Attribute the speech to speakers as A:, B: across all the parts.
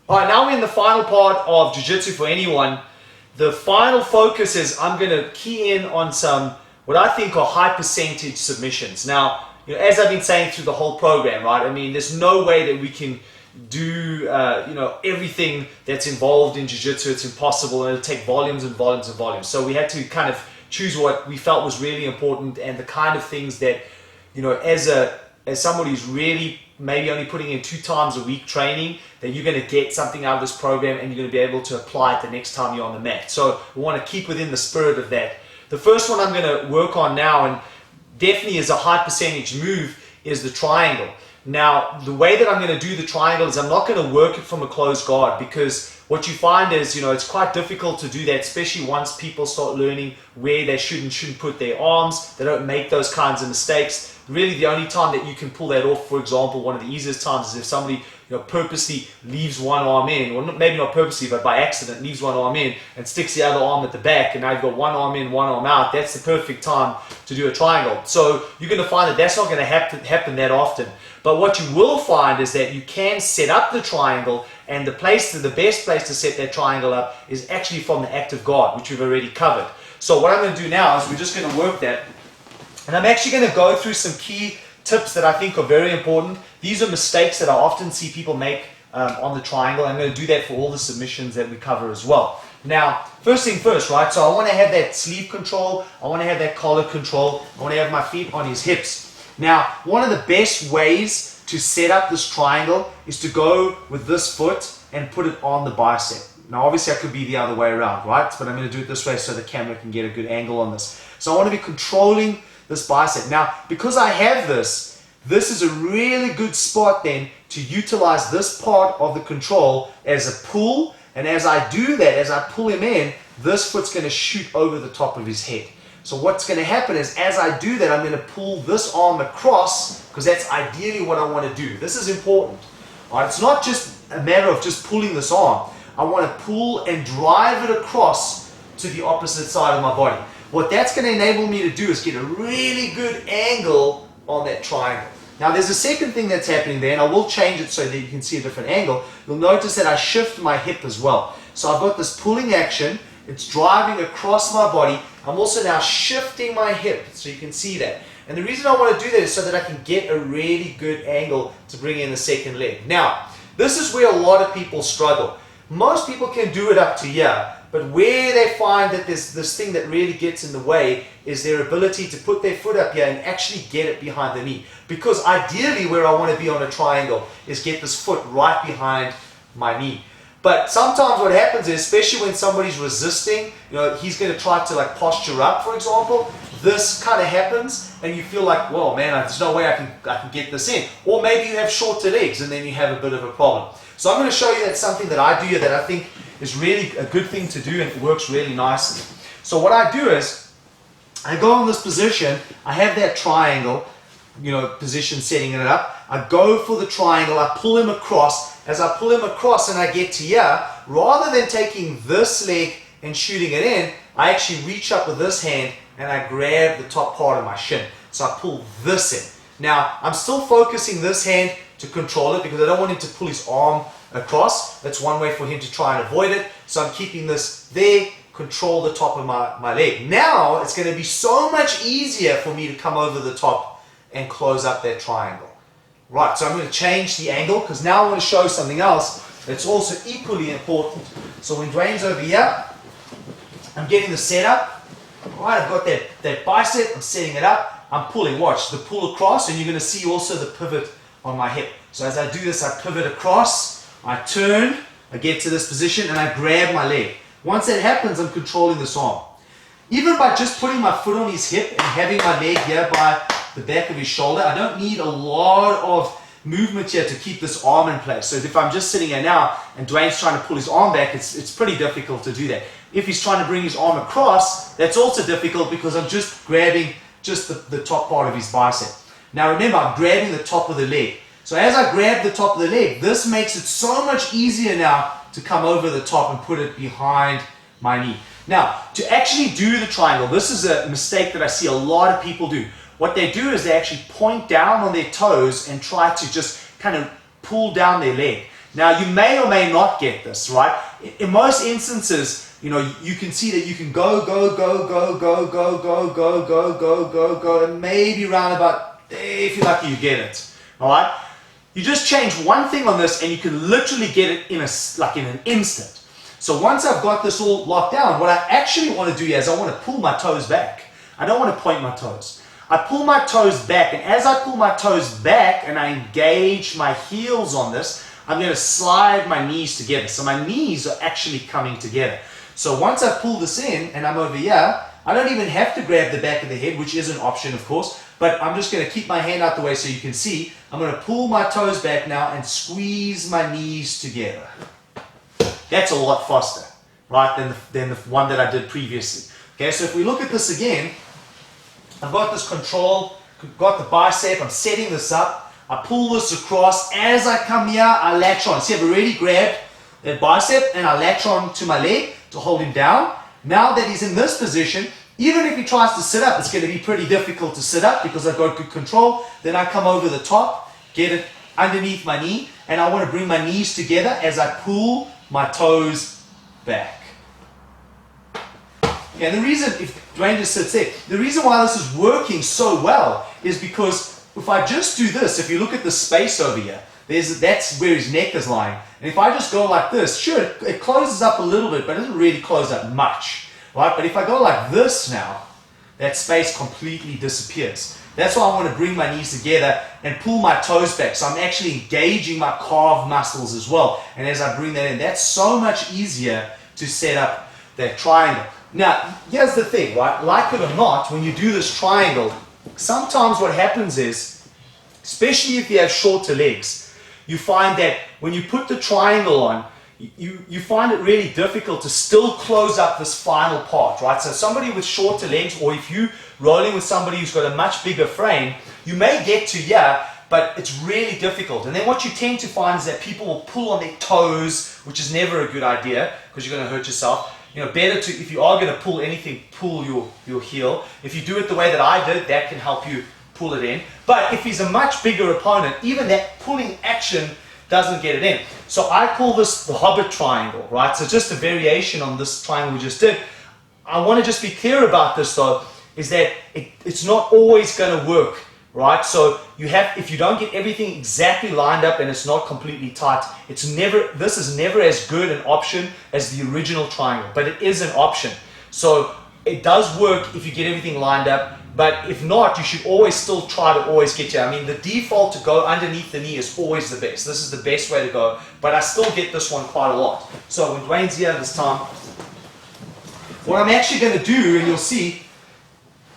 A: All right, now we're in the final part of Jiu-Jitsu for anyone. The final focus is I'm going to key in on some what I think are high percentage submissions. Now, as I've been saying through the whole program, right? I mean, there's no way that we can do everything that's involved in Jiu-Jitsu. It's impossible, and it'll take volumes and volumes and volumes. So we had to kind of choose what we felt was really important and the kind of things that, as somebody who's really maybe only putting in 2 times a week training, that you're going to get something out of this program and you're going to be able to apply it the next time you're on the mat. So we want to keep within the spirit of that. The first one I'm going to work on now, and definitely is a high percentage move, is the triangle. Now, the way that I'm going to do the triangle is I'm not going to work it from a closed guard, because what you find is, it's quite difficult to do that, especially once people start learning where they should and shouldn't put their arms. They don't make those kinds of mistakes. Really, the only time that you can pull that off, for example, one of the easiest times is if somebody purposely leaves one arm in, or maybe not purposely, but by accident leaves one arm in and sticks the other arm at the back, and now you've got one arm in, one arm out. That's the perfect time to do a triangle. So you're going to find that that's not going to happen that often. But what you will find is that you can set up the triangle, and the best place to set that triangle up is actually from the active guard, which we've already covered. So what I'm going to do now is we're just going to work that. And I'm actually going to go through some key tips that I think are very important. These are mistakes that I often see people make on the triangle. I'm going to do that for all the submissions that we cover as well. Now, first thing first, right? So I want to have that sleeve control. I want to have that collar control. I want to have my feet on his hips. Now, one of the best ways to set up this triangle is to go with this foot and put it on the bicep. Now, obviously, I could be the other way around, right? But I'm going to do it this way so the camera can get a good angle on this. So I want to be controlling this bicep. Now, because I have this is a really good spot then to utilize this part of the control as a pull. And as I do that, as I pull him in, this foot's going to shoot over the top of his head. So what's going to happen is, as I do that, I'm going to pull this arm across, because that's ideally what I want to do. This is important. All right, it's not just a matter of just pulling this arm. I want to pull and drive it across to the opposite side of my body. What that's going to enable me to do is get a really good angle on that triangle. Now, there's a second thing that's happening there, and I will change it so that you can see a different angle. You'll notice that I shift my hip as well. So I've got this pulling action. It's driving across my body. I'm also now shifting my hip, so you can see that. And the reason I want to do that is so that I can get a really good angle to bring in the second leg. Now, this is where a lot of people struggle. Most people can do it up to here, but where they find that there's this thing that really gets in the way is their ability to put their foot up here and actually get it behind the knee. Because ideally where I want to be on a triangle is get this foot right behind my knee. But sometimes what happens is, especially when somebody's resisting, he's going to try to posture up, for example. This kind of happens and you feel like, well, man, there's no way I can get this in. Or maybe you have shorter legs and then you have a bit of a problem. So I'm going to show you that something that I do here that I think is really a good thing to do, and it works really nicely. So what I do is, I go in this position, I have that triangle, position setting it up. I go for the triangle, I pull him across. As I pull him across and I get to here, rather than taking this leg and shooting it in, I actually reach up with this hand and I grab the top part of my shin. So I pull this in. Now, I'm still focusing this hand to control it because I don't want him to pull his arm across. That's one way for him to try and avoid it. So I'm keeping this there, control the top of my leg. Now it's going to be so much easier for me to come over the top and close up that triangle. Right, so I'm going to change the angle because now I want to show something else that's also equally important. So when Dwayne's over here, I'm getting the setup. Right, I've got that bicep, I'm setting it up, I'm pulling, watch, the pull across, and you're going to see also the pivot on my hip. So as I do this, I pivot across, I turn, I get to this position, and I grab my leg. Once that happens, I'm controlling this arm. Even by just putting my foot on his hip and having my leg here by the back of his shoulder, I don't need a lot of movement here to keep this arm in place. So if I'm just sitting here now and Dwayne's trying to pull his arm back, it's pretty difficult to do that. If he's trying to bring his arm across, that's also difficult because I'm just grabbing just the top part of his bicep. Now remember, I'm grabbing the top of the leg. So as I grab the top of the leg, this makes it so much easier now to come over the top and put it behind my knee. Now, to actually do the triangle, this is a mistake that I see a lot of people do. What they do is they actually point down on their toes and try to just kind of pull down their leg. Now, you may or may not get this, right? In most instances, you know, you can see that you can go, and maybe round about, if you're lucky, you get it, all right? You just change one thing on this and you can literally get it in an instant. So once I've got this all locked down, what I actually want to do here is I want to pull my toes back. I don't want to point my toes. I pull my toes back, and as I pull my toes back and I engage my heels on this, I'm going to slide my knees together. So my knees are actually coming together. So once I pull this in and I'm over here, I don't even have to grab the back of the head, which is an option, of course, but I'm just going to keep my hand out the way so you can see. I'm going to pull my toes back now and squeeze my knees together. That's a lot faster, right, than the one that I did previously. Okay, so if we look at this again, I've got this control, got the bicep, I'm setting this up, I pull this across. As I come here, I latch on. See, I've already grabbed that bicep and I latch on to my leg to hold him down. Now that he's in this position, even if he tries to sit up, it's going to be pretty difficult to sit up because I've got good control. Then I come over the top, get it underneath my knee, and I want to bring my knees together as I pull my toes back. Okay, and the reason, if Dwayne just sits there, the reason why this is working so well is because if I just do this, if you look at the space over here, that's where his neck is lying. And if I just go like this, sure, it closes up a little bit, but it doesn't really close up much, right? But if I go like this now, that space completely disappears. That's why I want to bring my knees together and pull my toes back. So I'm actually engaging my calf muscles as well. And as I bring that in, that's so much easier to set up that triangle. Now, here's the thing, right? Like it or not, when you do this triangle, sometimes what happens is, especially if you have shorter legs, you find that when you put the triangle on, you find it really difficult to still close up this final part, right? So somebody with shorter legs, or if you're rolling with somebody who's got a much bigger frame, you may get to here, but it's really difficult. And then what you tend to find is that people will pull on their toes, which is never a good idea because you're going to hurt yourself. You know, better to, if you are going to pull anything, pull your heel. If you do it the way that I did, that can help you pull it in. But if he's a much bigger opponent, even that pulling action doesn't get it in. So I call this the Hobbit triangle, right? So just a variation on this triangle we just did. I want to just be clear about this though, is that it's not always going to work, right? So you have, if you don't get everything exactly lined up and it's not completely tight, this is never as good an option as the original triangle, but it is an option. So it does work if you get everything lined up, but if not, you should always still try to always get here. I mean, the default to go underneath the knee is always the best. This is the best way to go, but I still get this one quite a lot. So when Dwayne's here this time, what I'm actually going to do, and you'll see,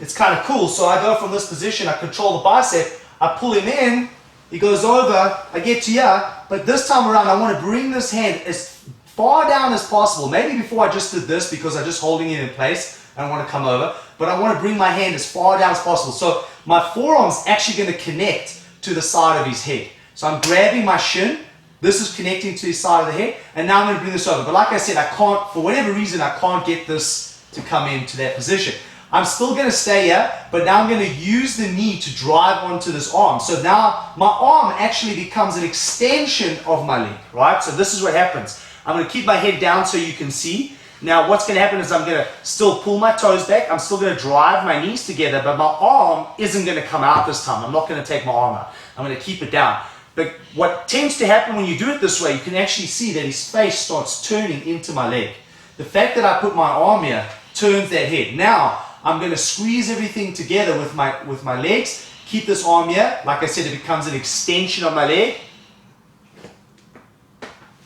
A: it's kind of cool. So I go from this position, I control the bicep, I pull him in, he goes over, I get to here, but this time around I want to bring this hand as far down as possible. Maybe before I just did this because I'm just holding it in place. I don't want to come over, but I want to bring my hand as far down as possible. So my forearm's actually going to connect to the side of his head. So I'm grabbing my shin, this is connecting to the side of the head, and now I'm going to bring this over. But like I said, I can't, for whatever reason, I can't get this to come into that position. I'm still going to stay here, but now I'm going to use the knee to drive onto this arm. So now my arm actually becomes an extension of my leg, right? So this is what happens. I'm going to keep my head down so you can see. Now what's going to happen is I'm going to still pull my toes back. I'm still going to drive my knees together, but my arm isn't going to come out this time. I'm not going to take my arm out. I'm going to keep it down. But what tends to happen when you do it this way, you can actually see that his face starts turning into my leg. The fact that I put my arm here turns that head. Now I'm going to squeeze everything together with my legs. Keep this arm here. Like I said, it becomes an extension of my leg.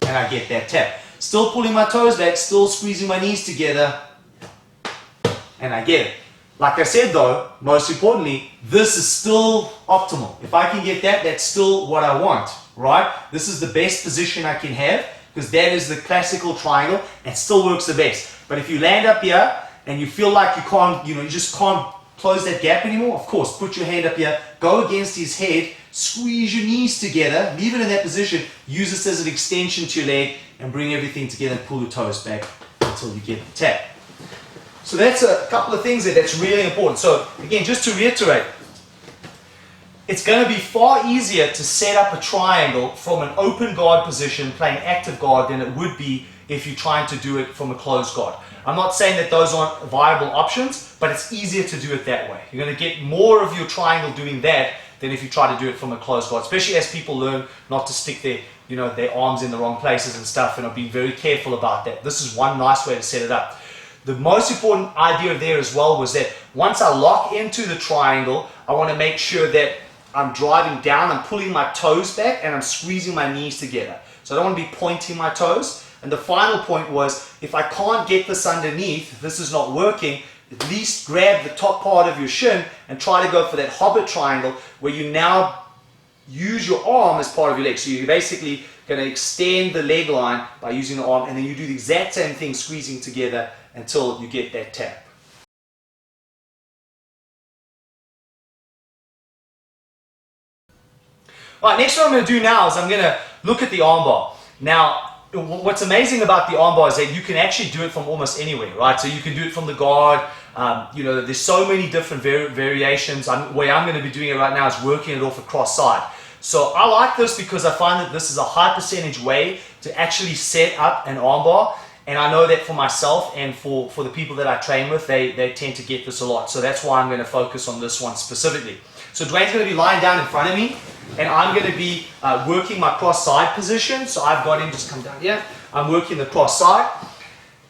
A: And I get that tap. Still pulling my toes back, still squeezing my knees together. And I get it. Like I said though, most importantly, this is still optimal. If I can get that, that's still what I want, right? This is the best position I can have because that is the classical triangle and still works the best. But if you land up here and you feel like you can't, you just can't close that gap anymore, of course, put your hand up here, go against his head, squeeze your knees together, leave it in that position, use this as an extension to your leg, and bring everything together and pull your toes back until you get the tap. So that's a couple of things there that's really important. So again, just to reiterate, it's going to be far easier to set up a triangle from an open guard position playing active guard than it would be if you're trying to do it from a closed guard. I'm not saying that those aren't viable options, but it's easier to do it that way. You're going to get more of your triangle doing that than if you try to do it from a closed guard, especially as people learn not to stick their arms in the wrong places and stuff, and are being very careful about that. This is one nice way to set it up. The most important idea there as well was that once I lock into the triangle, I want to make sure that I'm driving down, I'm pulling my toes back, and I'm squeezing my knees together. So I don't want to be pointing my toes. And the final point was, if I can't get this underneath, if this is not working, at least grab the top part of your shin and try to go for that hobbit triangle where you now use your arm as part of your leg. So you're basically going to extend the leg line by using the arm, and then you do the exact same thing, squeezing together until you get that tap. Alright, next what I'm going to do now is I'm going to look at the armbar. Now, what's amazing about the armbar is that you can actually do it from almost anywhere, right? So you can do it from the guard. There's so many different variations. The way I'm going to be doing it right now is working it off a cross side. So I like this because I find that this is a high percentage way to actually set up an armbar. And I know that for myself and for the people that I train with, they tend to get this a lot. So that's why I'm going to focus on this one specifically. So Dwayne's going to be lying down in front of me, and I'm going to be working my cross side position. So I've got him just come down here. I'm working the cross side.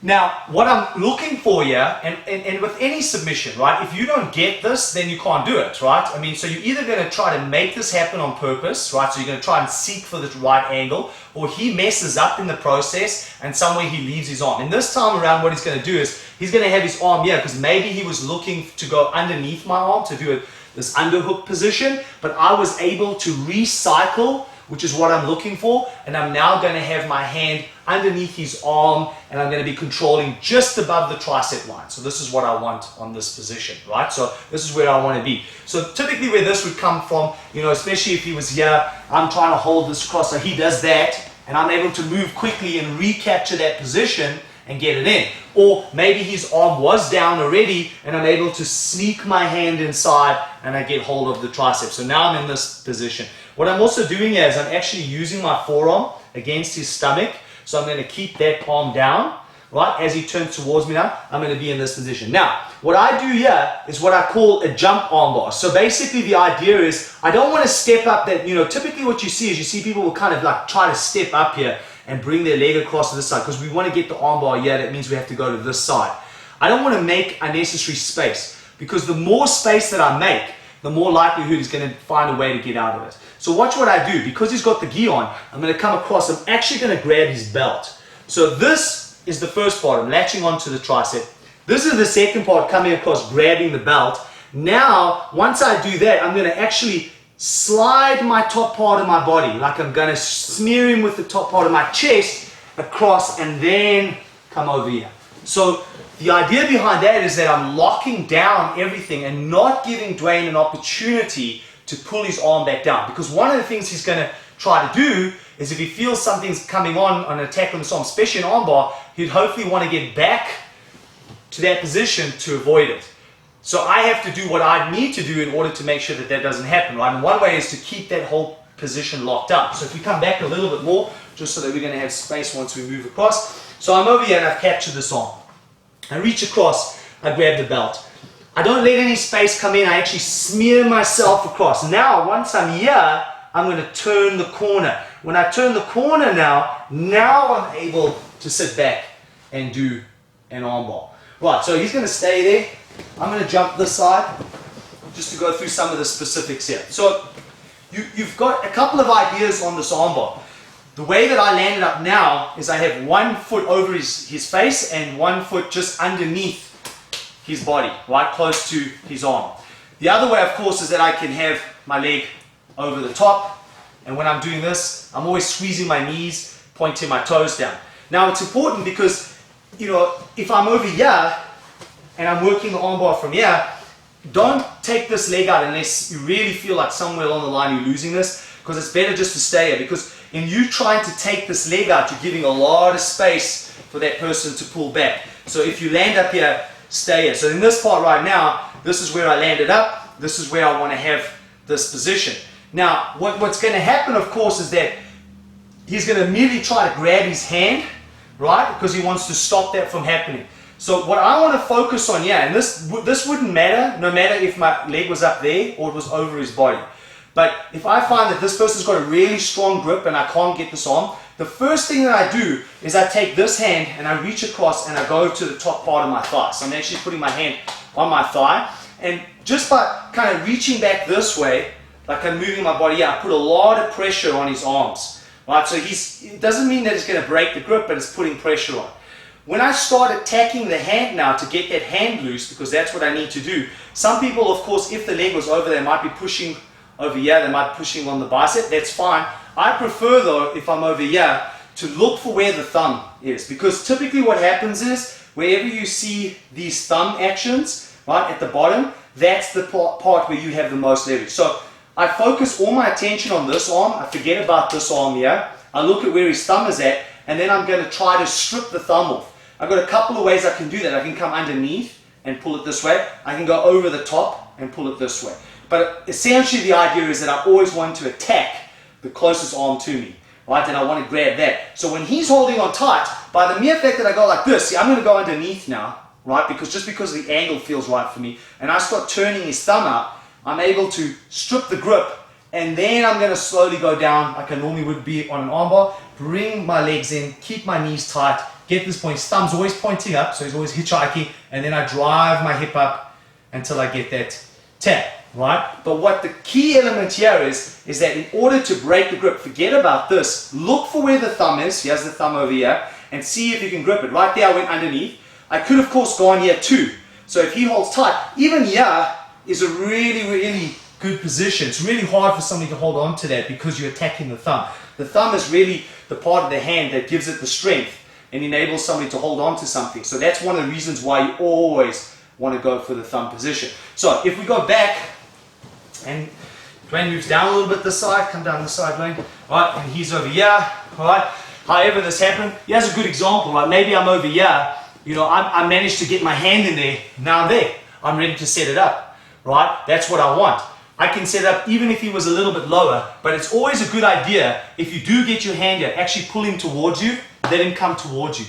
A: Now, what I'm looking for here, and with any submission, right, if you don't get this, then you can't do it, right? I mean, so you're either going to try to make this happen on purpose, right? So you're going to try and seek for the right angle, or he messes up in the process and somewhere he leaves his arm. And this time around, what he's going to do is he's going to have his arm here because maybe he was looking to go underneath my arm to do this underhook position, but I was able to recycle, which is what I'm looking for, and I'm now going to have my hand underneath his arm, and I'm going to be controlling just above the tricep line. So this is what I want on this position, right? So this is where I want to be. So typically where this would come from, especially if he was here, I'm trying to hold this cross, so he does that, and I'm able to move quickly and recapture that position and get it in. Or maybe his arm was down already, and I'm able to sneak my hand inside, and I get hold of the tricep. So now I'm in this position. What I'm also doing is I'm actually using my forearm against his stomach. So I'm going to keep that palm down, right? As he turns towards me now, I'm going to be in this position. Now, what I do here is what I call a jump armbar. So basically the idea is I don't want to step up that, typically what you see is you see people will kind of like try to step up here and bring their leg across to this side because we want to get the armbar here. That means we have to go to this side. I don't want to make unnecessary space because the more space that I make, the more likelihood he's going to find a way to get out of it. So watch what I do. Because he's got the gi on, I'm going to come across. I'm actually going to grab his belt. So this is the first part. I'm latching onto the tricep. This is the second part, coming across, grabbing the belt. Now, once I do that, I'm going to actually slide my top part of my body, like I'm going to smear him with the top part of my chest across and then come over here. So the idea behind that is that I'm locking down everything and not giving Dwayne an opportunity to pull his arm back down. Because one of the things he's going to try to do is if he feels something's coming on an attack on this arm, especially an armbar, he'd hopefully want to get back to that position to avoid it. So I have to do what I need to do in order to make sure that that doesn't happen, right? And one way is to keep that whole position locked up. So if we come back a little bit more, just so that we're going to have space once we move across. So I'm over here and I've captured this arm. I reach across, I grab the belt. I don't let any space come in, I actually smear myself across. Now, once I'm here, I'm going to turn the corner. When I turn the corner now I'm able to sit back and do an armbar. Right, so he's going to stay there. I'm going to jump this side just to go through some of the specifics here. So you've got a couple of ideas on this armbar. The way that I landed up now is I have 1 foot over his face and 1 foot just underneath his body, right close to his arm. The other way, of course, is that I can have my leg over the top, and when I'm doing this, I'm always squeezing my knees, pointing my toes down. Now it's important because, if I'm over here and I'm working the armbar from here, don't take this leg out unless you really feel like somewhere along the line you're losing this, because it's better just to stay here, because in you trying to take this leg out, you're giving a lot of space for that person to pull back. So if you land up here, stay here. So in this part right now, this is where I landed up. This is where I want to have this position. Now, what's going to happen, of course, is that he's going to immediately try to grab his hand, right? Because he wants to stop that from happening. So what I want to focus on, yeah, and this wouldn't matter, no matter if my leg was up there or it was over his body. But if I find that this person's got a really strong grip and I can't get this arm, the first thing that I do is I take this hand and I reach across and I go to the top part of my thigh. So I'm actually putting my hand on my thigh, and just by kind of reaching back this way, like I'm moving my body out, I put a lot of pressure on his arms, right? So it doesn't mean that it's going to break the grip, but it's putting pressure on. When I start attacking the hand now to get that hand loose, because that's what I need to do, some people, of course, if the leg was over, they might be pushing over here, they might be pushing on the bicep, that's fine. I prefer though, if I'm over here, to look for where the thumb is, because typically what happens is, wherever you see these thumb actions, right, at the bottom, that's the part where you have the most leverage. So I focus all my attention on this arm, I forget about this arm here, I look at where his thumb is at, and then I'm going to try to strip the thumb off. I've got a couple of ways I can do that. I can come underneath and pull it this way. I can go over the top and pull it this way. But essentially the idea is that I always want to attack the closest arm to me, right? And I want to grab that. So when he's holding on tight, by the mere fact that I go like this, see, I'm going to go underneath now, right? Because the angle feels right for me, and I start turning his thumb out, I'm able to strip the grip, and then I'm going to slowly go down like I normally would be on an armbar, bring my legs in, keep my knees tight, get this point. His thumb's always pointing up, so he's always hitchhiking, and then I drive my hip up until I get that tap, right? But what the key element here is that in order to break the grip, forget about this, look for where the thumb is, here's the thumb over here, and see if you can grip it. Right there I went underneath. I could of course go on here too. So if he holds tight, even here is a really, really good position. It's really hard for somebody to hold on to that because you're attacking the thumb. The thumb is really the part of the hand that gives it the strength and enables somebody to hold on to something. So that's one of the reasons why you always want to go for the thumb position. So if we go back, and Dwayne moves down a little bit this side, come down this side, Dwayne, right, and he's over here, right. However this happened, here's a good example, right, maybe I'm over here, you know, I managed to get my hand in there, now I'm there, I'm ready to set it up, right, that's what I want. I can set it up even if he was a little bit lower, but it's always a good idea, if you do get your hand here, actually pull him towards you, let him come towards you.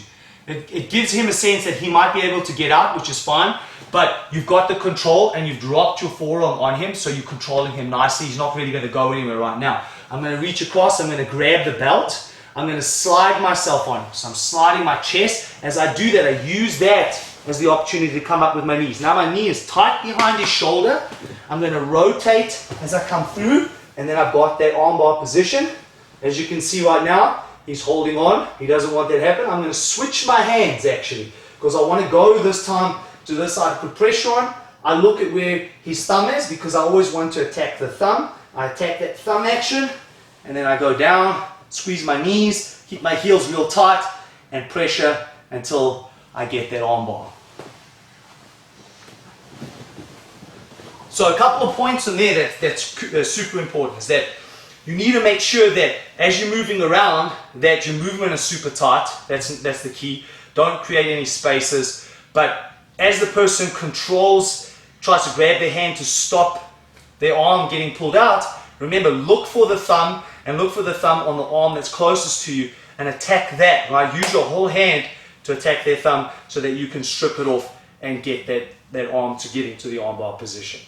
A: It gives him a sense that he might be able to get out, which is fine, but you've got the control and you've dropped your forearm on him, so you're controlling him nicely. He's not really going to go anywhere right now. I'm going to reach across, I'm going to grab the belt, I'm going to slide myself on him. So I'm sliding my chest. As I do that, I use that as the opportunity to come up with my knees. Now my knee is tight behind his shoulder. I'm going to rotate as I come through, and then I've got that armbar position. As you can see right now, he's holding on. He doesn't want that to happen. I'm going to switch my hands actually, because I want to go this time to this side, put pressure on. I look at where his thumb is because I always want to attack the thumb. I attack that thumb action, and then I go down, squeeze my knees, keep my heels real tight, and pressure until I get that armbar. So a couple of points in there that's super important is that you need to make sure that as you're moving around, that your movement is super tight. That's the key. Don't create any spaces. But as the person tries to grab their hand to stop their arm getting pulled out, remember, look for the thumb and look for the thumb on the arm that's closest to you and attack that, right? Use your whole hand to attack their thumb so that you can strip it off and get that arm to get into the armbar position.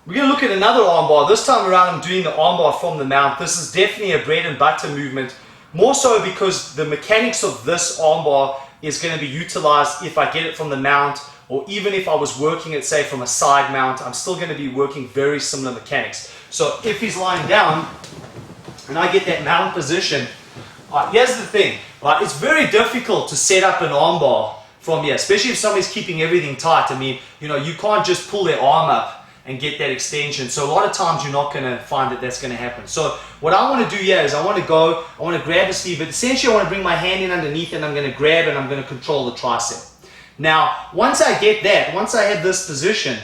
A: We're going to look at another armbar. This time around I'm doing the armbar from the mount. This is definitely a bread and butter movement, more so because the mechanics of this armbar is going to be utilized if I get it from the mount, or even if I was working it, say, from a side mount, I'm still going to be working very similar mechanics. So if he's lying down and I get that mount position, here's the thing, right? It's very difficult to set up an armbar from here, especially if somebody's keeping everything tight. I mean, you know, you can't just pull their arm up and get that extension. So a lot of times you're not going to find that that's going to happen. So what I want to do here is I want to grab the sleeve, but essentially I want to bring my hand in underneath and I'm going to grab and I'm going to control the tricep. Now, once I get that, once I have this position,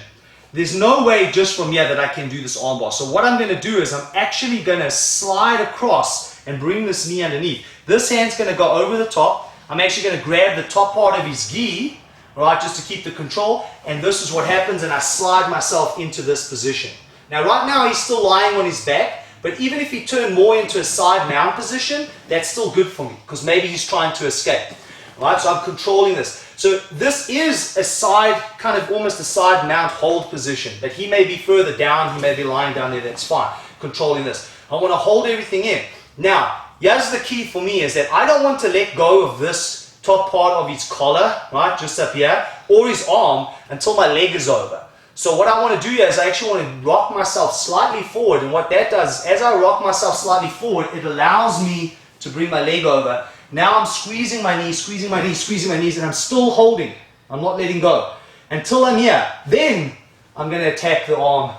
A: there's no way just from here that I can do this armbar. So what I'm going to do is I'm actually going to slide across and bring this knee underneath. This hand's going to go over the top. I'm actually going to grab the top part of his gi, right, just to keep the control, and this is what happens, and I slide myself into this position. Now right now he's still lying on his back, but even if he turned more into a side mount position, that's still good for me, because maybe he's trying to escape. Right, so I'm controlling this. So this is a side, kind of almost a side mount hold position, but he may be further down, he may be lying down there, that's fine. Controlling this. I want to hold everything in. Now, here's the key for me, is that I don't want to let go of this top part of his collar, right, just up here, or his arm, until my leg is over. So what I want to do here is I actually want to rock myself slightly forward, and what that does is, as I rock myself slightly forward, it allows me to bring my leg over. Now I'm squeezing my knees, squeezing my knees, squeezing my knees, and I'm still holding. I'm not letting go until I'm here. Then I'm going to attack the arm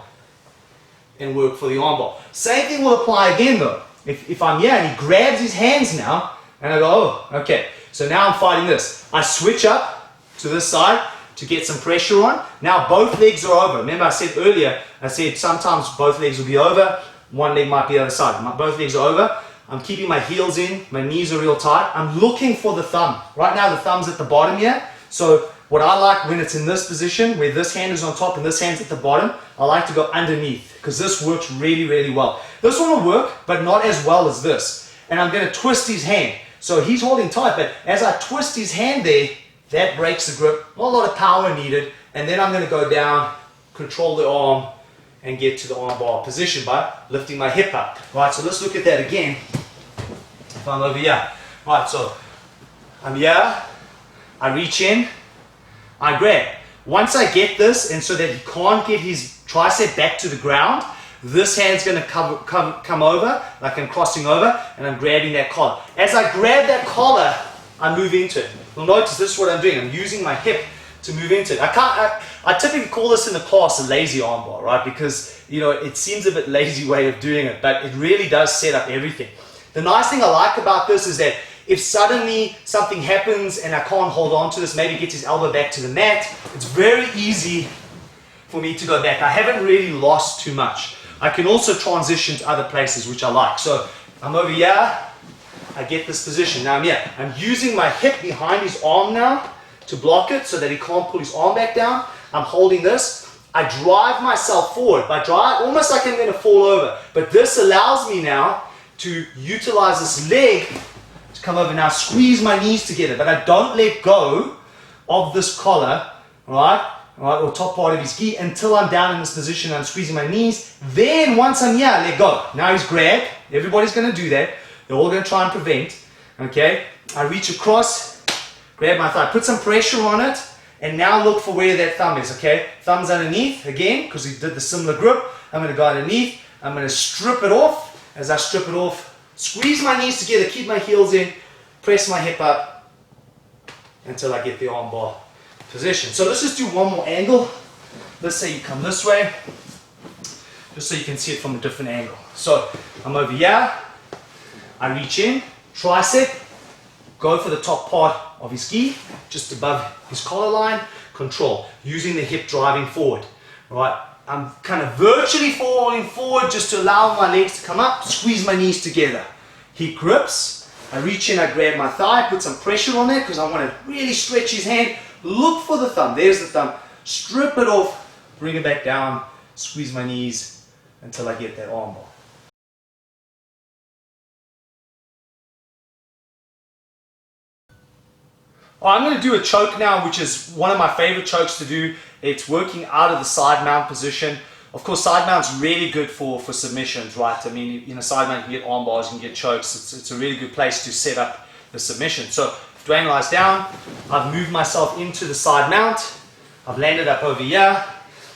A: and work for the arm bar. Same thing will apply again though. If I'm here and he grabs his hands now, and I go, oh, okay. So now I'm fighting this. I switch up to this side to get some pressure on. Now both legs are over. Remember I said earlier, I said sometimes both legs will be over, one leg might be the other side. Both legs are over. I'm keeping my heels in, my knees are real tight. I'm looking for the thumb. Right now the thumb's at the bottom here. So what I like when it's in this position, where this hand is on top and this hand's at the bottom, I like to go underneath, because this works really, really well. This one will work, but not as well as this. And I'm going to twist his hand. So he's holding tight, but as I twist his hand there, that breaks the grip. Not a lot of power needed. And then I'm going to go down, control the arm, and get to the arm bar position by lifting my hip up. Right, so let's look at that again. If I'm over here. Right, so I'm here, I reach in, I grab. Once I get this, and so that he can't get his tricep back to the ground, this hand's going to come over, like I'm crossing over, and I'm grabbing that collar. As I grab that collar, I move into it. You'll notice this is what I'm doing. I'm using my hip to move into it. I typically call this in the class a lazy armbar, right? Because, you know, it seems a bit lazy way of doing it, but it really does set up everything. The nice thing I like about this is that if suddenly something happens and I can't hold on to this, maybe get his elbow back to the mat, it's very easy for me to go back. I haven't really lost too much. I can also transition to other places, which I like. So I'm over here, I get this position. Now I'm here. I'm using my hip behind his arm now to block it so that he can't pull his arm back down. I'm holding this. I drive myself forward. By drive, almost like I'm going to fall over. But this allows me now to utilize this leg to come over. Now squeeze my knees together, but I don't let go of this collar, right, or top part of his gi until I'm down in this position. I'm squeezing my knees. Then once I'm here, I let go. Now he's grabbed. Everybody's going to do that. They're all going to try and prevent. Okay, I reach across, grab my thigh, put some pressure on it, and now look for where that thumb is. Okay, thumb's underneath again because he did the similar grip. I'm going to go underneath. I'm going to strip it off. As I strip it off, squeeze my knees together, keep my heels in, press my hip up until I get the arm bar position. So let's just do one more angle. Let's say you come this way, just so you can see it from a different angle. So I'm over here, I reach in, tricep, go for the top part of his gi, just above his collar line, control, using the hip driving forward, right? I'm kind of virtually falling forward just to allow my legs to come up, squeeze my knees together. He grips, I reach in, I grab my thigh, put some pressure on it because I want to really stretch his hand. Look for the thumb, there's the thumb. Strip it off, bring it back down, squeeze my knees until I get that arm bar. I'm going to do a choke now, which is one of my favorite chokes to do. It's working out of the side mount position. Of course, side mount's really good for submissions, right? I mean, in a side mount, you can get arm bars, you can get chokes. It's a really good place to set up the submission. So if Dwayne lies down, I've moved myself into the side mount. I've landed up over here.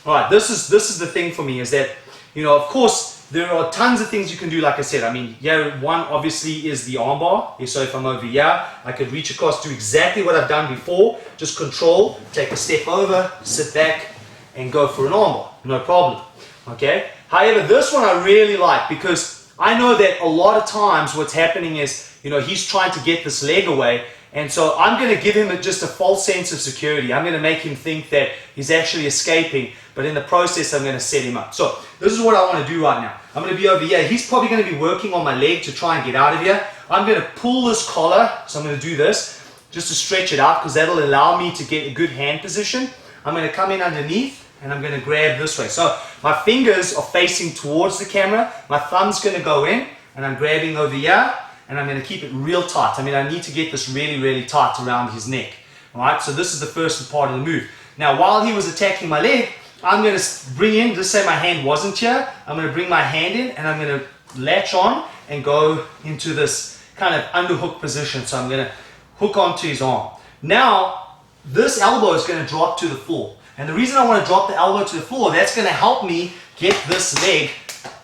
A: All right, this is the thing for me is that, you know, of course, there are tons of things you can do, like I said. I mean, yeah, one obviously is the arm bar. So if I'm over here, I could reach across, do exactly what I've done before. Just control, take a step over, sit back, and go for an arm bar. No problem. Okay? However, this one I really like because I know that a lot of times what's happening is, you know, he's trying to get this leg away. And so I'm going to give him just a false sense of security. I'm going to make him think that he's actually escaping, but in the process, I'm going to set him up. So this is what I want to do right now. I'm going to be over here. He's probably going to be working on my leg to try and get out of here. I'm going to pull this collar. So I'm going to do this just to stretch it out because that'll allow me to get a good hand position. I'm going to come in underneath and I'm going to grab this way. So my fingers are facing towards the camera, my thumb's going to go in, and I'm grabbing over here, and I'm going to keep it real tight. I mean, I need to get this really, really tight around his neck. Alright, so this is the first part of the move. Now, while he was attacking my leg, I'm going to bring in, just say my hand wasn't here, I'm going to bring my hand in, and I'm going to latch on and go into this kind of underhook position. So I'm going to hook onto his arm. Now, this elbow is going to drop to the floor. And the reason I want to drop the elbow to the floor, that's going to help me get this leg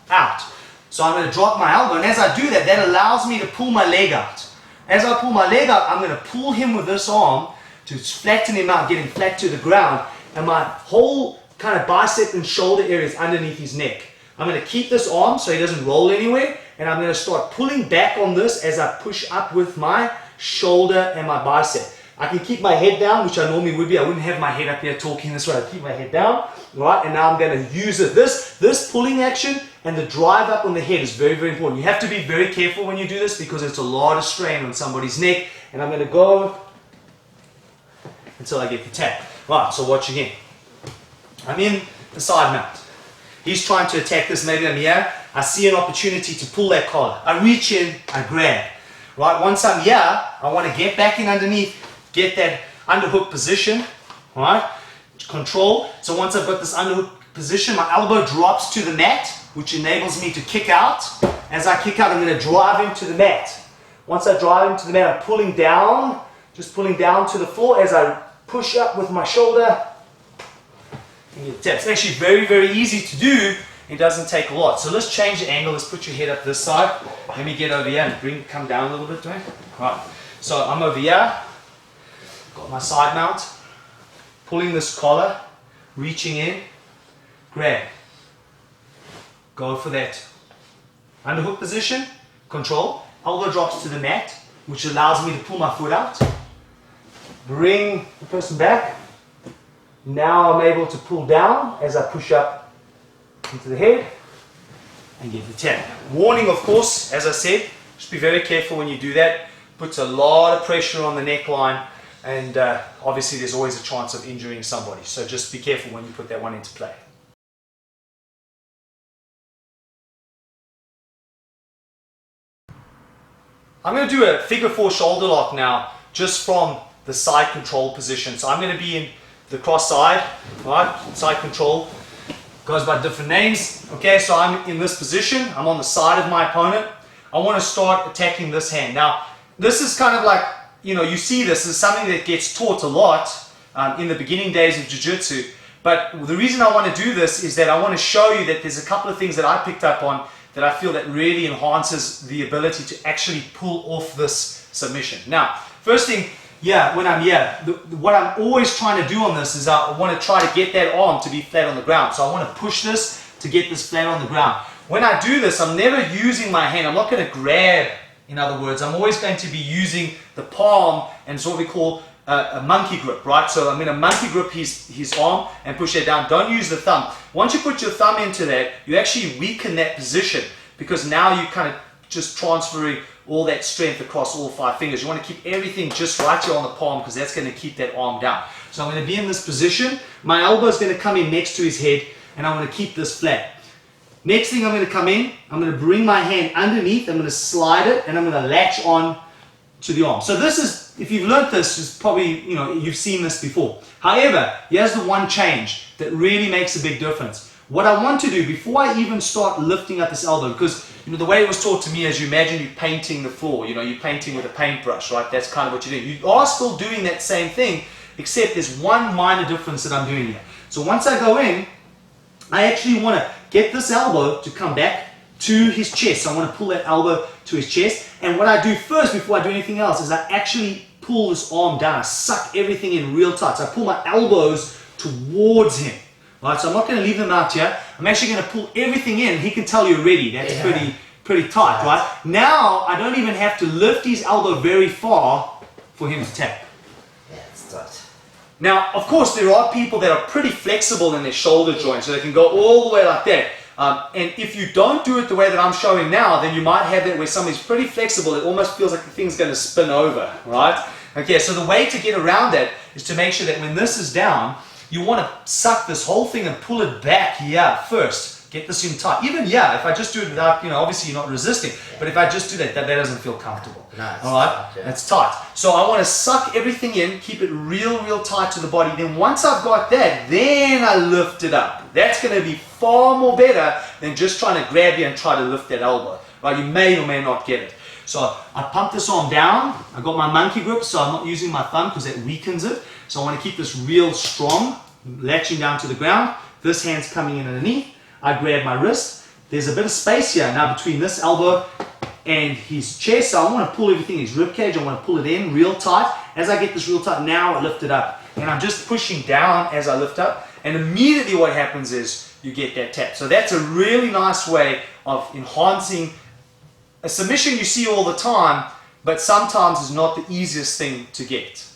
A: out. So I'm going to drop my elbow, and as I do that, that allows me to pull my leg out. As I pull my leg out, I'm going to pull him with this arm to flatten him out, get him flat to the ground, and my whole kind of bicep and shoulder area is underneath his neck. I'm going to keep this arm so he doesn't roll anywhere, and I'm going to start pulling back on this as I push up with my shoulder and my bicep. I can keep my head down, which I normally would be. I wouldn't have my head up here talking this way. I keep my head down, right? And now I'm going to use it. This pulling action and the drive up on the head is very, very important. You have to be very careful when you do this because it's a lot of strain on somebody's neck. And I'm going to go until I get the tap. Right, so watch again. I'm in the side mount. He's trying to attack this, maybe I'm here. I see an opportunity to pull that collar. I reach in, I grab. Right, once I'm here, I want to get back in underneath, get that underhook position, right? Control. So once I've got this underhook position, my elbow drops to the mat, which enables me to kick out. As I kick out, I'm going to drive him to the mat. Once I drive him to the mat, I'm pulling down, just pulling down to the floor as I push up with my shoulder. And get tap. It's actually very, very easy to do. It doesn't take a lot. So let's change the angle. Let's put your head up this side. Let me get over here and come down a little bit, Dwayne. Right. So I'm over here. Got my side mount. Pulling this collar. Reaching in. Grab. Go for that underhook position. Control. Elbow drops to the mat, which allows me to pull my foot out. Bring the person back. Now I'm able to pull down as I push up into the head and get the tap. Warning, of course, as I said, just be very careful when you do that. Puts a lot of pressure on the neckline, and obviously there's always a chance of injuring somebody. So just be careful when you put that one into play. I'm going to do a figure 4 shoulder lock now, just from the side control position. So I'm going to be in the cross side, right? Side control goes by different names. Okay, so I'm in this position. I'm on the side of my opponent. I want to start attacking this hand. Now, this is kind of like, you know, you see this is something that gets taught a lot in the beginning days of jiu-jitsu. But the reason I want to do this is that I want to show you that there's a couple of things that I picked up on that I feel that really enhances the ability to actually pull off this submission. Now, first thing, yeah, when I'm here, what I'm always trying to do on this is I want to try to get that arm to be flat on the ground. So I want to push this to get this flat on the ground. When I do this, I'm never using my hand. I'm not going to grab, in other words. I'm always going to be using the palm and it's what we call a monkey grip, right? So I'm going to monkey grip his arm and push it down. Don't use the thumb. Once you put your thumb into that, you actually weaken that position because now you kind of just transferring all that strength across all 5 fingers. You want to keep everything just right here on the palm because that's going to keep that arm down. So I'm going to be in this position. My elbow is going to come in next to his head and I'm going to keep this flat. Next thing I'm going to come in, I'm going to bring my hand underneath, I'm going to slide it and I'm going to latch on to the arm. So this is, if you've learned this, is probably, you know, you've seen this before. However, here's the one change that really makes a big difference. What I want to do before I even start lifting up this elbow, because you know the way it was taught to me is you imagine you're painting the floor, you know, you're painting with a paintbrush, right? That's kind of what you do. You are still doing that same thing, except there's one minor difference that I'm doing here. So once I go in, I actually want to get this elbow to come back to his chest. So I want to pull that elbow to his chest. And what I do first, before I do anything else, is I actually pull this arm down. I suck everything in real tight. So I pull my elbows towards him. Right, so I'm not going to leave them out here. I'm actually going to pull everything in. He can tell you already that's pretty tight, right? Now I don't even have to lift his elbow very far for him to tap.
B: Yeah, it's tight.
A: Now, of course, there are people that are pretty flexible in their shoulder joint, so they can go all the way like that. And if you don't do it the way that I'm showing now, then you might have that where somebody's pretty flexible. It almost feels like the thing's going to spin over, right? Okay, so the way to get around that is to make sure that when this is down, you want to suck this whole thing and pull it back here first. Get this in tight. Even if I just do it without, obviously you're not resisting, but if I just do that doesn't feel comfortable.
B: No,
A: all right?
B: Tight, yeah.
A: It's tight. So I want to suck everything in, keep it real tight to the body. Then once I've got that, then I lift it up. That's going to be far more better than just trying to grab you and try to lift that elbow. Right? You may or may not get it. So I pump this arm down. I got my monkey grip, so I'm not using my thumb because that weakens it. So I want to keep this real strong, latching down to the ground. This hand's coming in underneath. I grab my wrist. There's a bit of space here now between this elbow and his chest, so I want to pull everything, his rib cage, I want to pull it in real tight. As I get this real tight, now I lift it up. And I'm just pushing down as I lift up, and immediately what happens is you get that tap. So that's a really nice way of enhancing a submission you see all the time, but sometimes is not the easiest thing to get.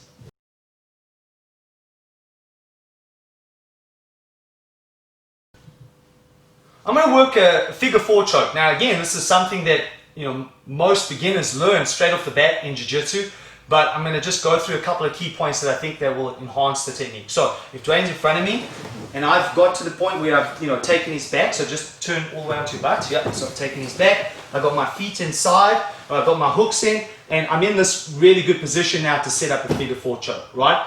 A: I'm going to work a figure 4 choke. Now again, this is something that most beginners learn straight off the bat in jiu-jitsu, but I'm going to just go through a couple of key points that I think that will enhance the technique. So if Dwayne's in front of me and I've got to the point where I've taken his back, so just turn all the way onto your butt. Yeah, so I've taken his back, I've got my feet inside, I've got my hooks in, and I'm in this really good position now to set up a figure 4 choke, right?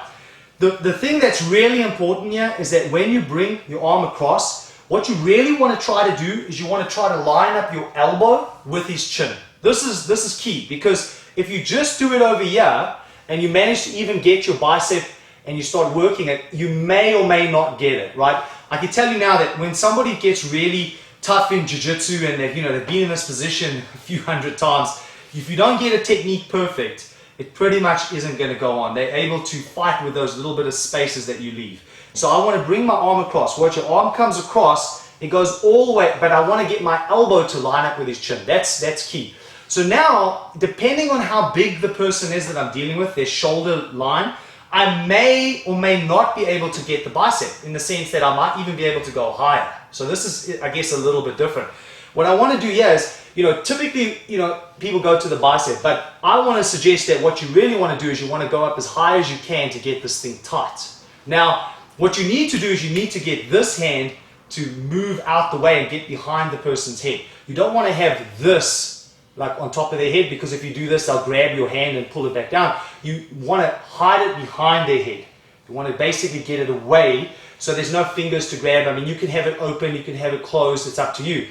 A: The thing that's really important here is that when you bring your arm across, what you really want to try to do is you want to try to line up your elbow with his chin. This is key, because if you just do it over here and you manage to even get your bicep and you start working it, you may or may not get it, right? I can tell you now that when somebody gets really tough in jiu-jitsu and they've been in this position a few hundred times, if you don't get a technique perfect, it pretty much isn't going to go on. They're able to fight with those little bit of spaces that you leave. So I want to bring my arm across. Watch, your arm comes across, it goes all the way, but I want to get my elbow to line up with his chin. That's key. So now, depending on how big the person is that I'm dealing with, their shoulder line, I may or may not be able to get the bicep, in the sense that I might even be able to go higher. So this is, I guess, a little bit different. What I want to do here is, typically, people go to the bicep, but I want to suggest that what you really want to do is you want to go up as high as you can to get this thing tight. Now, what you need to do is you need to get this hand to move out the way and get behind the person's head. You don't want to have this like on top of their head, because if you do this, they'll grab your hand and pull it back down. You want to hide it behind their head. You want to basically get it away so there's no fingers to grab. I mean, you can have it open, you can have it closed, it's up to you.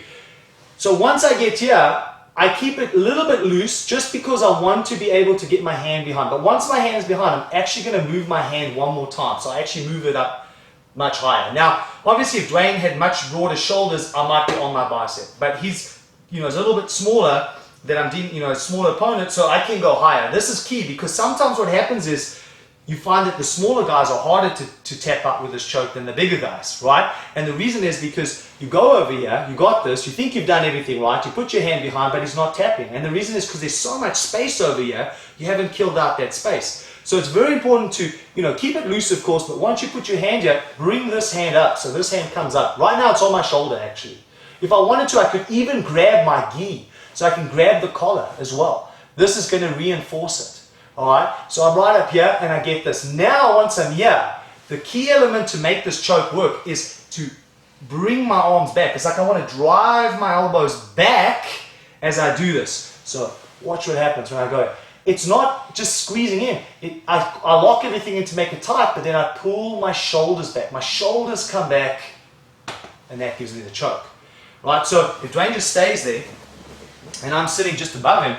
A: So once I get here, I keep it a little bit loose just because I want to be able to get my hand behind. But once my hand is behind, I'm actually going to move my hand one more time. So I actually move it up much higher. Now, obviously, if Dwayne had much broader shoulders, I might be on my bicep. But he's, is a little bit smaller than I'm dealing, a smaller opponent, so I can go higher. This is key, because sometimes what happens is you find that the smaller guys are harder to tap out with this choke than the bigger guys, right? And the reason is because you go over here, you got this, you think you've done everything right, you put your hand behind, but he's not tapping. And the reason is because there's so much space over here, you haven't killed out that space. So it's very important to, keep it loose, of course, but once you put your hand here, bring this hand up. So this hand comes up. Right now it's on my shoulder, actually. If I wanted to, I could even grab my gi. So I can grab the collar as well. This is going to reinforce it. Alright, so I'm right up here and I get this. Now once I'm here, the key element to make this choke work is to bring my arms back. It's like I want to drive my elbows back as I do this. So watch what happens when I go. It's not just squeezing in. I lock everything in to make it tight, but then I pull my shoulders back. My shoulders come back and that gives me the choke. Right, so if Dwayne just stays there and I'm sitting just above him,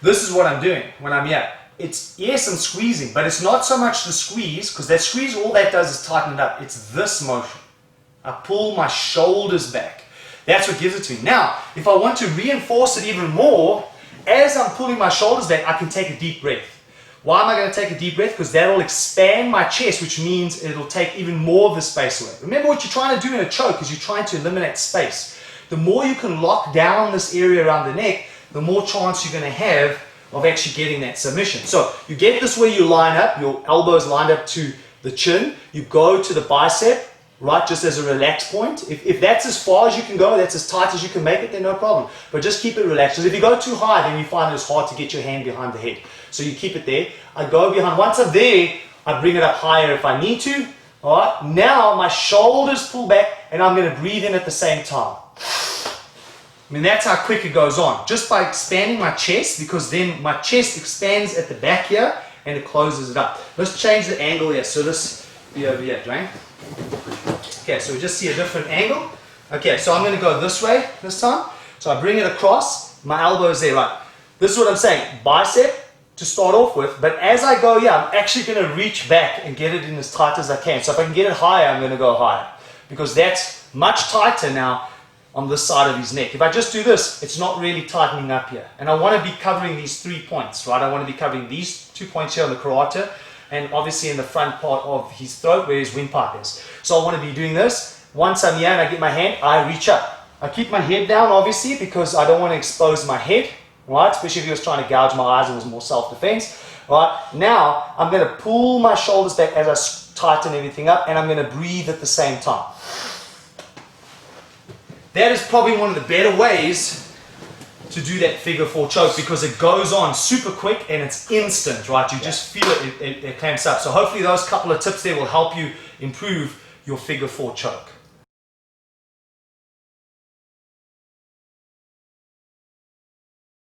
A: this is what I'm doing when I'm here. It's, yes, I'm squeezing, but it's not so much the squeeze, because that squeeze, all that does is tighten it up. It's this motion. I pull my shoulders back. That's what gives it to me. Now, if I want to reinforce it even more, as I'm pulling my shoulders back, I can take a deep breath. Why am I going to take a deep breath? Because that will expand my chest, which means it'll take even more of the space away. Remember, what you're trying to do in a choke is you're trying to eliminate space. The more you can lock down this area around the neck, the more chance you're going to have of actually getting that submission. So you get this where you line up, your elbows lined up to the chin, you go to the bicep, right, just as a relaxed point. If that's as far as you can go, that's as tight as you can make it, then no problem. But just keep it relaxed. Because if you go too high, then you find it's hard to get your hand behind the head. So you keep it there. I go behind. Once I'm there, I bring it up higher if I need to. All right, now my shoulders pull back and I'm going to breathe in at the same time. I mean, that's how quick it goes on. Just by expanding my chest, because then my chest expands at the back here and it closes it up. Let's change the angle here. So this be over here, Dwayne. Okay, so we just see a different angle. Okay, so I'm going to go this way this time. So I bring it across, my elbow is there, right? This is what I'm saying, bicep to start off with, but as I go here, I'm actually going to reach back and get it in as tight as I can. So if I can get it higher, I'm going to go higher, because that's much tighter now on this side of his neck. If I just do this, it's not really tightening up here. And I want to be covering these 3 points, right? I want to be covering these 2 points here on the carotid, and obviously in the front part of his throat where his windpipe is. So I want to be doing this. Once I'm here and I get my hand, I reach up. I keep my head down, obviously, because I don't want to expose my head, right? Especially if he was trying to gouge my eyes and it was more self-defense, right? Now, I'm going to pull my shoulders back as I tighten everything up, and I'm going to breathe at the same time. That is probably one of the better ways to do that figure 4 choke, because it goes on super quick and it's instant, right? You just feel it, it clamps up. So hopefully those couple of tips there will help you improve your figure 4 choke.